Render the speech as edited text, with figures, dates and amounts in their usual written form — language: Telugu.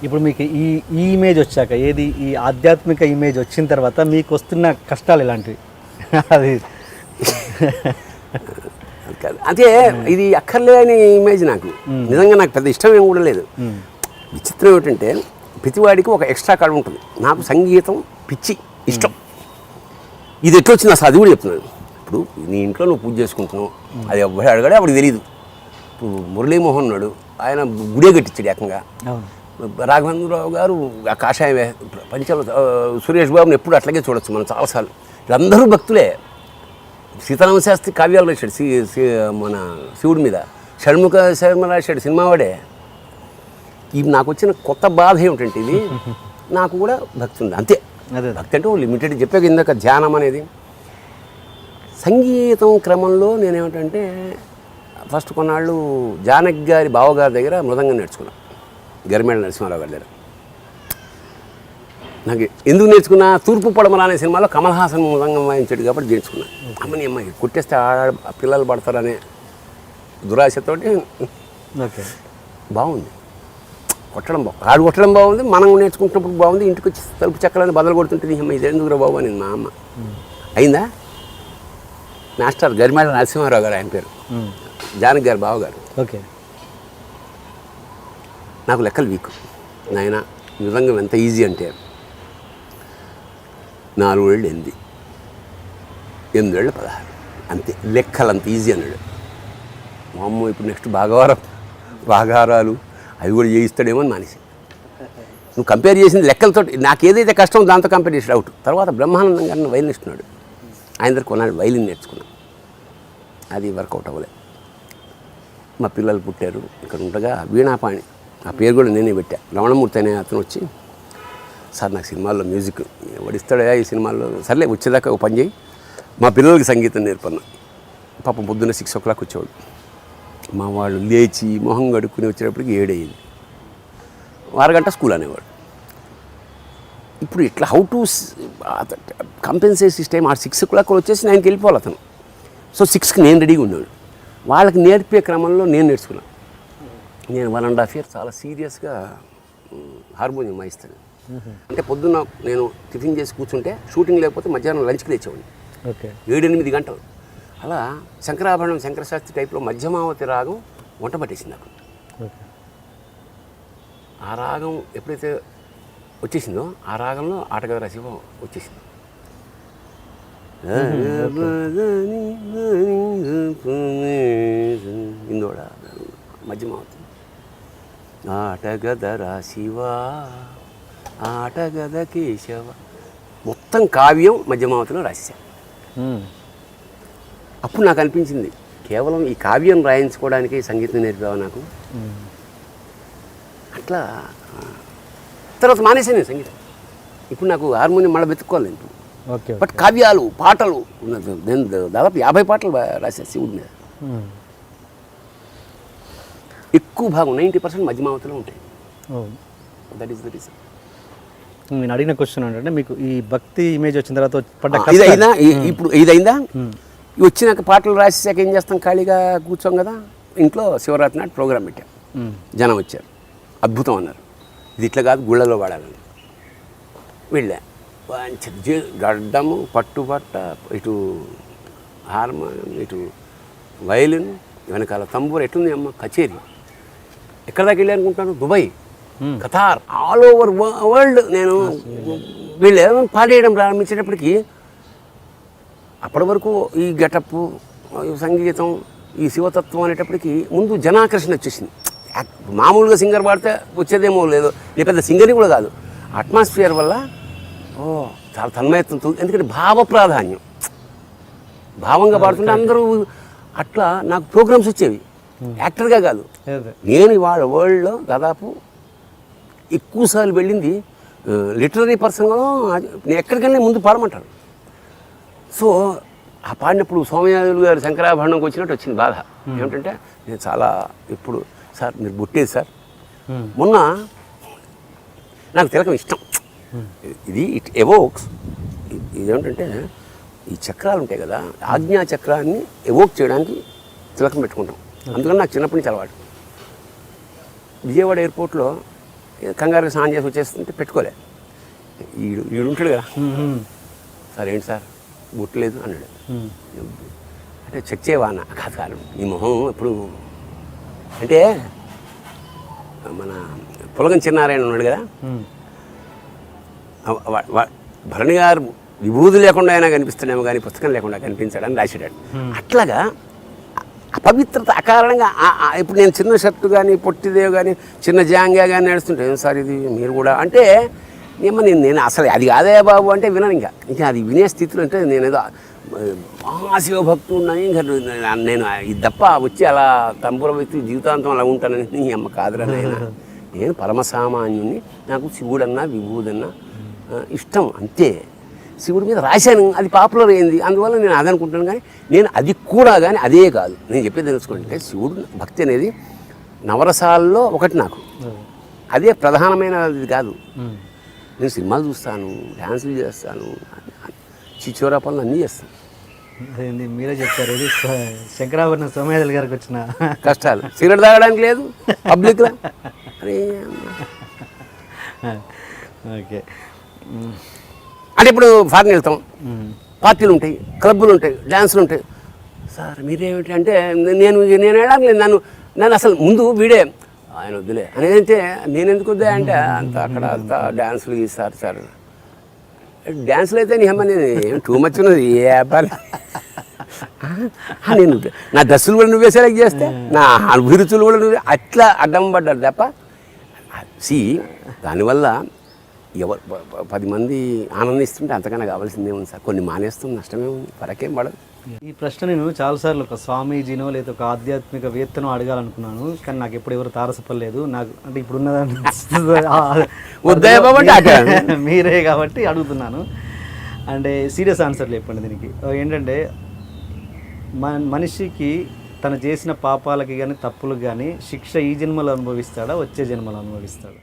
ఇప్పుడు మీకు ఈ ఇమేజ్ వచ్చాక ఏది ఈ ఆధ్యాత్మిక ఇమేజ్ వచ్చిన తర్వాత మీకు వస్తున్న కష్టాలు ఎలాంటివి? అది అదే ఇది అక్కర్లేని ఇమేజ్ నాకు నిజంగా నాకు పెద్ద ఇష్టం ఏం కూడా లేదు. విచిత్రం ఏమిటంటే ప్రతివాడికి ఒక ఎక్స్ట్రా కార్డు ఉంటుంది. నాకు సంగీతం పిచ్చి ఇష్టం. ఇది ఎట్లా వచ్చింది అసలు అది కూడా చెప్తున్నాను. ఇప్పుడు నీ ఇంట్లో నువ్వు పూజ చేసుకుంటున్నావు, అది ఎవరు అడగాడే అప్పుడు తెలియదు. ఇప్పుడు మురళీమోహన్ ఉన్నాడు, ఆయన గుడే కట్టించాడు ఏకంగా. రాఘవేంద్రరావు గారు ఆ కాషాయం పంచాలు, సురేష్ బాబుని ఎప్పుడు అట్లాగే చూడొచ్చు మనం చాలాసార్లు. వీళ్ళందరూ భక్తులే. సీతారామ శాస్త్రి కావ్యాలు రాశాడు మన శివుడి మీద. షణ్ముఖ శర్మ రాశాడు సినిమా వాడే. ఇవి నాకు వచ్చిన కొత్త బాధ ఏమిటంటే ఇది నాకు కూడా భక్తి ఉంది అంతే. భక్తి అంటే లిమిటెడ్ చెప్పాక ఇందాక ధ్యానం అనేది. సంగీతం క్రమంలో నేనేమిటంటే ఫస్ట్ కొన్నాళ్ళు జానకి గారి బావగారి దగ్గర మృదంగం నేర్చుకున్నాను, గరిమేళ నరసింహారావు గారి దగ్గర. నాకు ఎందుకు నేర్చుకున్నా, తూర్పు పడమల అనే సినిమాలో కమల్ హాసన్ మృదంగం వాయించాడు కాబట్టి నేర్చుకున్నాను. అమ్మని అమ్మాయి కొట్టేస్తే పిల్లలు పడతారనే దురాశతోటి బాగుంది. ఆడు కొట్టడం బాగుంది, మనం నేర్చుకుంటున్నప్పుడు బాగుంది. ఇంటికి వచ్చి తలుపు చెక్కలని బదలు కొడుతుంటుంది. అమ్మ ఇది ఎందుకురా బాబు అని మా అమ్మ. అయిందా? మాస్టర్ గరిమేళ నరసింహారావు గారు ఆయన పేరు, జానకి గారు బావగారు. ఓకే. నాకు లెక్కలు వీక్ నాయన. నిజంగా ఎంత ఈజీ అంటే 4 ఏళ్ళు 8, 8 ఏళ్ళు 16 అంతే. లెక్కలు అంత ఈజీ అన్నాడు. మా అమ్మ ఇప్పుడు నెక్స్ట్ భాగారాలు అవి కూడా చేయిస్తాడేమో అని మానేసి. నువ్వు కంపేర్ చేసింది లెక్కలతో, నాకు ఏదైతే కష్టం దాంతో కంపేర్ చేసి అవుట్. తర్వాత బ్రహ్మానందం గారిని వైలిన్ ఇస్తున్నాడు, ఆయన దగ్గర కొన్నాడు వైలిన్ నేర్చుకున్నాను. అది వర్కౌట్ అవ్వలేదు. మా పిల్లలు పుట్టారు. ఇక్కడ ఉండగా వీణాపాణి, ఆ పేరు కూడా నేనే పెట్టా. రమణమూర్తి అనే అతను వచ్చి, సార్ నాకు సినిమాల్లో మ్యూజిక్ వడిస్తాడా ఈ సినిమాల్లో, సర్లే వచ్చేదాకా ఓ పని చేయి, మా పిల్లలకి సంగీతం నేర్పన్నా. పాపం పొద్దున్న 6 o'clock వచ్చేవాడు. మా వాళ్ళు లేచి మొహం కడుక్కుని వచ్చేటప్పటికి 7 అయ్యింది. 1 గంట స్కూల్ అనేవాడు. ఇప్పుడు ఇట్లా హౌ టు కంపెన్సేట్ సిస్టమ్. ఆ 6 o'clock వచ్చేసి 9కి వెళ్ళిపోవాలి అతను. సో 6కి నేను రెడీగా ఉన్నాడు. వాళ్ళకి నేర్పే క్రమంలో నేను నేర్చుకున్నాను. నేను 1.5 years చాలా సీరియస్గా హార్మోనియం వాయిస్తాను. అంటే పొద్దున్న నేను టిఫిన్ చేసి కూర్చుంటే షూటింగ్ లేకపోతే మధ్యాహ్నం లంచ్కి తెచ్చేవాడిని. 7-8 గంటలు. అలా శంకరాభరణం శంకరశాస్త్రి టైప్లో మధ్యమావతి రాగం వంట పట్టేసింది నాకు. ఆ రాగం ఎప్పుడైతే వచ్చేసిందో ఆ రాగంలో ఆటగారు రసివం వచ్చేసింది. ఇందోడ మధ్యమావతి. ఆటగద రాశివా ఆటగద కేశవ, మొత్తం కావ్యం మధ్యమావతిలో రాశాను. అప్పుడు నాకు అనిపించింది కేవలం ఈ కావ్యం రాయించుకోవడానికి సంగీతం నేర్పావా నాకు. అట్లా తర్వాత మానేసాను సంగీతం. ఇప్పుడు నాకు హార్మోనియం మళ్ళీ వెతుక్కోవాలి. బట్ కావ్యాలు పాటలు నేను దాదాపు 50 పాటలు రాసా శివుడి మీద. ఎక్కువ భాగం 90% మధ్యమావతిలో ఉంటాయి. That is the reason. నేను అడిగిన క్వశ్చన్ ఏంటంటే మీకు ఈ భక్తి ఇమేజ్ వచ్చిన తర్వాత ఇదైందా, ఇప్పుడు ఇదైందా, వచ్చినాక పాటలు రాసేసాక ఏం చేస్తాం, ఖాళీగా కూర్చోం కదా. ఇంట్లో శివరాత్రి నాటి ప్రోగ్రాం పెట్టాం. జనం వచ్చారు, అద్భుతం అన్నారు. ఇది ఇట్లా కాదు గుళ్ళలో వాడాలని వెళ్ళా. గడ్డము పట్టుబట్ట, ఇటు హార్మోనియం, ఇటు వైలిన్, వెనకాల తంబూర. ఎట్లుంది అమ్మ కచేరీ. ఎక్కడ దాకా వెళ్ళి అనుకుంటాను, Dubai, Qatar, all over world నేను వీళ్ళు పాడేయడం ప్రారంభించేటప్పటికి అప్పటి వరకు ఈ గెటప్, సంగీతం, ఈ శివతత్వం అనేటప్పటికి ముందు జనాకర్షణ వచ్చేసింది. మామూలుగా సింగర్ పాడితే వచ్చేదేమో లేదు, నేను పెద్ద సింగర్ని కూడా కాదు. అట్మాస్ఫియర్ వల్ల చాలా తన్మయత్వంతో, ఎందుకంటే భావ ప్రాధాన్యం, భావంగా పాడుతుంటే అందరూ అట్లా నాకు ప్రోగ్రామ్స్ వచ్చేవి. యాక్టర్గా కాదు, నేను ఇవాళ వరల్డ్లో దాదాపు ఎక్కువసార్లు వెళ్ళింది లిటరరీ పర్సన్గా. నేను ఎక్కడికెళ్ళి ముందు పాడమంటారు. సో ఆ పాడినప్పుడు సోమయాజులు గారు శంకరాభరణంకి వచ్చినట్టు వచ్చింది బాధ. ఏమిటంటే నేను చాలా ఎప్పుడు సార్ మీరు బుట్టేది సార్. మొన్న నాకు తిలకం ఇష్టం. ఇది ఇట్ ఎవోక్స్, ఇదేమిటంటే ఈ చక్రాలు ఉంటాయి కదా, ఆజ్ఞా చక్రాన్ని ఎవోక్ చేయడానికి తిలకం పెట్టుకుంటాం. అందుకని నాకు చిన్నప్పటి నుంచి అలవాటు. విజయవాడ ఎయిర్పోర్ట్లో కంగారుగా స్నానం చేసి వచ్చేస్తుంటే పెట్టుకోలే. ఈడు ఉంటాడు కదా, సార్ ఏంటి సార్ బుట్టలేదు అన్నాడు. అంటే చెక్ చేయవా అన్న. కాదు ఈ మొహం ఎప్పుడు అంటే మన పులగం చిన్నారాయణ ఉన్నాడు కదా, భరణి గారు విభూతి లేకుండా అయినా కనిపిస్తున్నామో కానీ పుస్తకం లేకుండా కనిపించాడని రాసాడు. అట్లాగా అపవిత్రత అకారణంగా ఇప్పుడు నేను చిన్న షర్టు కానీ పొట్టిదేవి కానీ చిన్న జాంగా కానీ నడుస్తుంటే సార్ ఇది మీరు కూడా అంటే ఏమో నేను అసలు అది కాదే బాబు అంటే వినను. ఇంకా అది వినే స్థితిలో అంటే నేను ఏదో మహాశివభక్తుడు ఉన్నాను. ఇంకా నేను ఇది తప్ప వచ్చి అలా తంపుర వ్యక్తి జీవితాంతం అలా ఉంటానని నీ అమ్మ కాదురా నాయన, నేను పరమసామాన్యుని, నాకు శివుడన్నా విభూదన్నా ఇష్టం అంతే. శివుడి మీద రాశాను, అది పాపులర్ అయింది, అందువల్ల నేను అదనుకుంటాను. కానీ నేను అది కూడా కానీ అదే కాదు నేను చెప్పేది తెలుసుకోండి. శివుడు భక్తి అనేది నవరసాల్లో ఒకటి, నాకు అదే ప్రధానమైనది కాదు. నేను సినిమాలు చూస్తాను, డ్యాన్సులు చేస్తాను, చిచోరా పనులు అన్నీ చేస్తాను. అదేంది మీరే చెప్తారు, ఇది శంకరాభరణ సోమయాజుల గారికి వచ్చిన కష్టాలు. సిగరెట్ తాగడానికి లేదు పబ్లిక్లో. అరే ఓకే. అంటే ఇప్పుడు ఫారెన్ వెళ్తాం, పార్టీలు ఉంటాయి, క్లబ్బులు ఉంటాయి, డ్యాన్సులు ఉంటాయి. సార్ మీరేమిటి అంటే నేను వెళ్ళడం లేదు, నన్ను అసలు ముందు వీడే ఆయన వద్దులే అనేదంటే నేను ఎందుకు వద్దా అంటే అంత అక్కడ అంతా డ్యాన్సులు గీస్తారు సార్. డ్యాన్సులు అయితే నీహమ్మ నేను టూ మచ్ ఉన్నది ఏ అబ్బాయి. నేను నా డ్రెస్సులు కూడా నువ్వే సెలెక్ట్ చేస్తే నా అభిరుచులు కూడా నువ్వే అట్లా అడ్డం పడ్డారు తప్ప. దానివల్ల ఎవరు 10 మంది ఆనందిస్తుంటే అంతకన్నా కావాల్సిందే ఉంది సార్. కొన్ని మానేస్తాం, నష్టమే ఉంది, ఫరకేం పడదు. ఈ ప్రశ్న నేను చాలాసార్లు ఒక స్వామీజీనో లేదా ఒక ఆధ్యాత్మిక వేత్తనో అడగాలనుకున్నాను, కానీ నాకు ఎప్పుడు ఎవరు తారసపడలేదు. నాకు అంటే ఇప్పుడున్నదాన్ని మీరే కాబట్టి అడుగుతున్నాను. అంటే సీరియస్ ఆన్సర్ చెప్పండి దీనికి. ఏంటంటే మనిషికి తను చేసిన పాపాలకి కానీ తప్పులకు కానీ శిక్ష ఈ జన్మలో అనుభవిస్తాడా, వచ్చే జన్మలో అనుభవిస్తాడా?